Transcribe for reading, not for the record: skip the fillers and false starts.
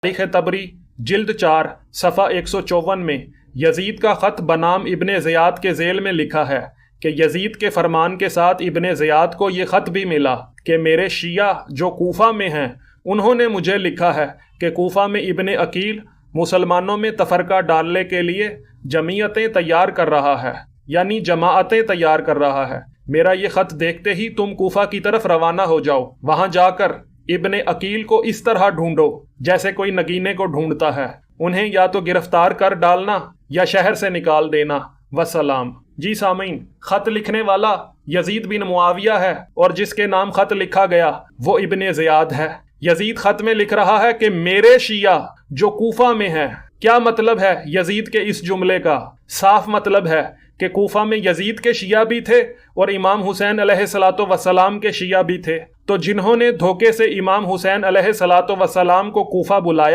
तारीख़ तबरी जिल्द 4 सफ़ा 154 में यजीद का ख़त बनाम इब्ने ज़ियाद के ज़ेल में लिखा है कि यजीद के फरमान के साथ इब्ने ज़ियाद को ये ख़त भी मिला कि मेरे शिया जो कूफा में हैं उन्होंने मुझे लिखा है कि कूफा में इब्ने अकील मुसलमानों में तफरका डालने के लिए जमीयतें तैयार कर रहा है, यानी जमाअतें तैयार कर रहा है। मेरा ये ख़त देखते ही तुम कूफा की तरफ रवाना हो जाओ। वहां जाकर इब्ने अकील को इस तरह ढूंढो जैसे कोई नगीने को ढूंढता है। उन्हें या तो गिरफ्तार कर डालना या शहर से निकाल देना। वसलाम। जी सामीन, खत लिखने वाला यजीद बिन मुआविया है और जिसके नाम खत लिखा गया वो इब्ने ज़ियाद है। यजीद खत में लिख रहा है कि मेरे शिया जो कूफा में है। क्या मतलब है यजीद के इस जुमले का? साफ मतलब है कि कूफा में यजीद के शिया भी थे और इमाम हुसैन अलैहिस्सलातो वस्सलाम के शिया भी थे। तो जिन्होंने धोखे से इमाम हुसैन अलैहिस्सलातो वस्सलाम को कूफा बुलाया